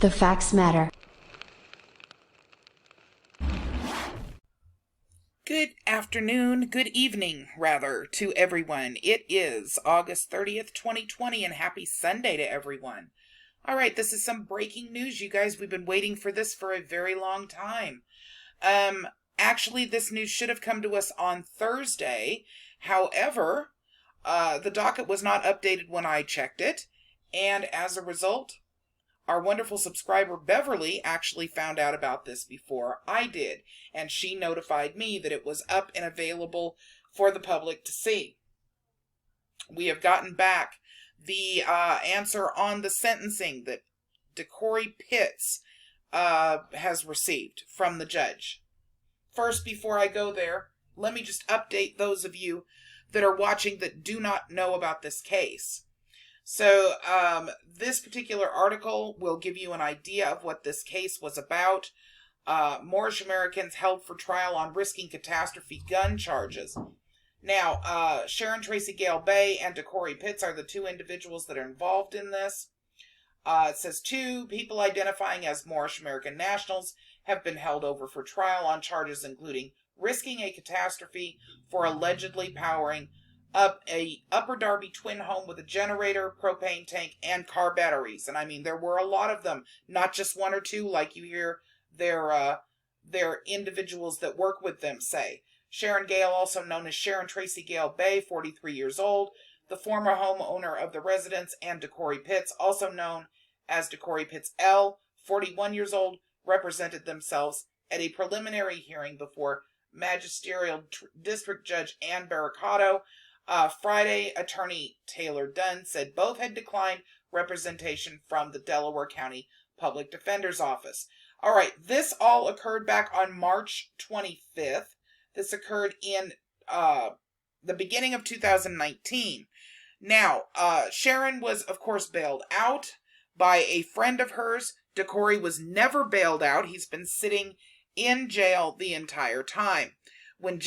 The facts matter. Good afternoon, good evening, rather, to everyone. It is August 30th, 2020, and happy Sunday to everyone. All right, this is some breaking news, you guys. We've been waiting for this for a very long time. Actually, this news should have come to us on Thursday. However, the docket was not updated when I checked it, and as a result, our wonderful subscriber Beverly actually found out about this before I did, and she notified me that it was up and available for the public to see. We have gotten back the answer on the sentencing that DecoreyPitts has received from the judge. First, before I go there, let me just update those of you that are watching that do not know about this case. So this particular article will give you an idea of what this case was about. Moorish Americans held for trial on risking catastrophe gun charges. Now, SharonTraceyGale's and DecoreyPitts are the two individuals that are involved in this. It says 2 people identifying as Moorish American nationals have been held over for trial on charges including risking a catastrophe for allegedly powering up a Upper Darby twin home with a generator, propane tank, and car batteries. And I mean, there were a lot of them, not just 1 or 2, like you hear their individuals that work with them say. Sharon Gale, also known as SharonTraceyGale's, 43 years old, the former homeowner of the residence, and DecoreyPitts, also known as DecoreyPitts L, 41 years old, represented themselves at a preliminary hearing before Magisterial District Judge Ann Barricato. Friday, attorney Taylor Dunn said both had declined representation from the Delaware County Public Defender's Office. All right, this all occurred back on March 25th. This occurred in the beginning of 2019. Now, Sharon was, of course, bailed out by a friend of hers. Decorey was never bailed out. He's been sitting in jail the entire time. When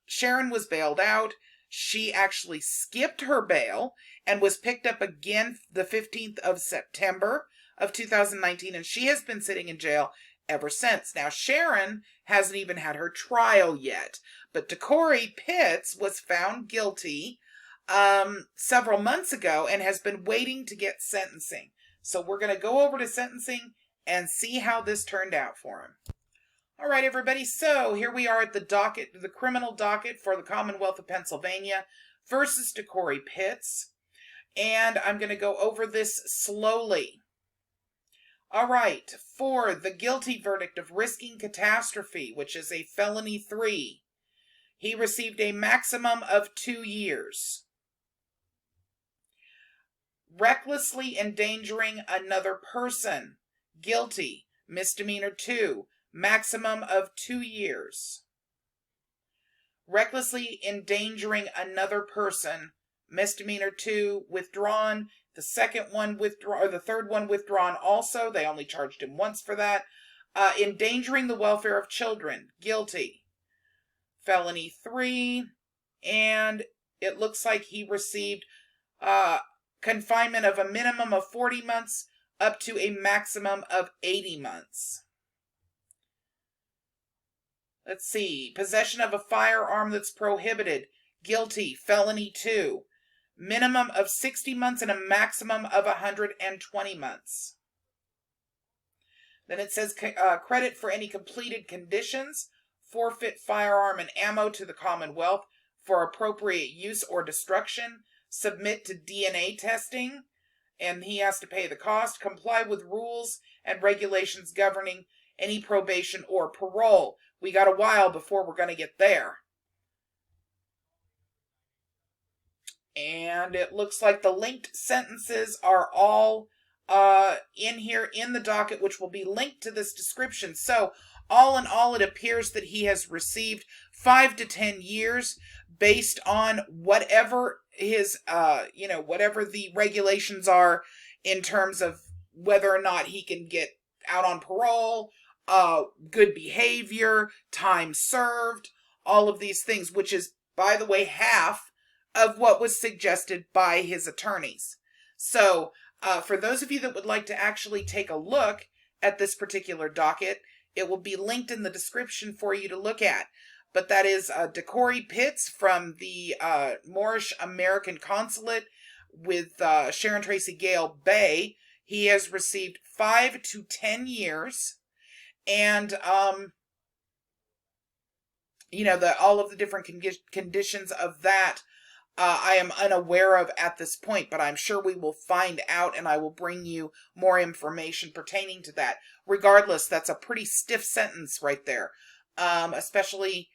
Sharon was bailed out, she actually skipped her bail and was picked up again the 15th of September of 2019, and she has been sitting in jail ever since. Now, Sharon hasn't even had her trial yet, but DecoreyPitts was found guilty several months ago and has been waiting to get sentencing. So we're going to go over to sentencing and see how this turned out for him. All right, everybody, so here we are at the docket, the criminal docket for the Commonwealth of Pennsylvania versus DecoreyPitts, and I'm going to go over this slowly. All right, for the guilty verdict of risking catastrophe, which is a felony 3, he received a maximum of 2 years. Recklessly endangering another person, guilty, misdemeanor 2, maximum of 2 years. Recklessly endangering another person, misdemeanor 2, withdrawn. The second one withdrawn, or the third one withdrawn also. They only charged him once for that. Endangering the welfare of children, guilty. Felony 3, and it looks like he received confinement of a minimum of 40 months up to a maximum of 80 months. Let's see. Possession of a firearm that's prohibited. Guilty. Felony 2. Minimum of 60 months and a maximum of 120 months. Then it says credit for any completed conditions. Forfeit firearm and ammo to the Commonwealth for appropriate use or destruction. Submit to DNA testing. And he has to pay the cost. Comply with rules and regulations governing any probation or parole. We got a while before we're going to get there. And it looks like the linked sentences are all in here in the docket, which will be linked to this description. So all in all, it appears that he has received 5 to 10 years based on whatever his, whatever the regulations are in terms of whether or not he can get out on parole, good behavior, time served, all of these things, which is, by the way, half of what was suggested by his attorneys. So For those of you that would like to actually take a look at this particular docket, it will be linked in the description for you to look at. But that is DecoreyPitts from the Moorish American Consulate with SharonTraceyGale Bay. He has received 5 to 10 years. And, all of the different conditions of that I am unaware of at this point, but I'm sure we will find out, and I will bring you more information pertaining to that. Regardless, that's a pretty stiff sentence right there, especially,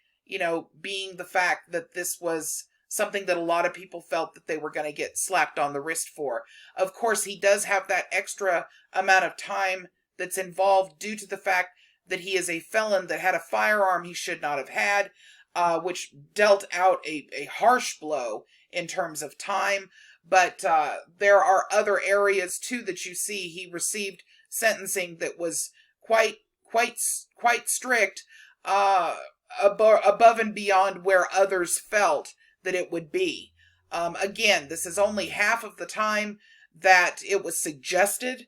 being the fact that this was something that a lot of people felt that they were going to get slapped on the wrist for. Of course, he does have that extra amount of time that's involved due to the fact that he is a felon that had a firearm he should not have had, which dealt out a harsh blow in terms of time. But there are other areas too that you see he received sentencing that was quite strict, above and beyond where others felt that it would be. Again, this is only half of the time that it was suggested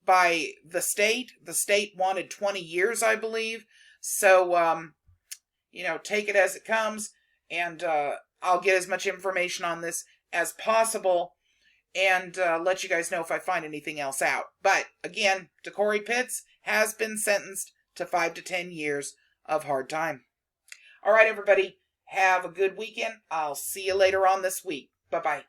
by the state. The state wanted 20 years, I believe. So, take it as it comes, and I'll get as much information on this as possible and let you guys know if I find anything else out. But again, DecoreyPitts has been sentenced to 5 to 10 years of hard time. All right, everybody, have a good weekend. I'll see you later on this week. Bye-bye.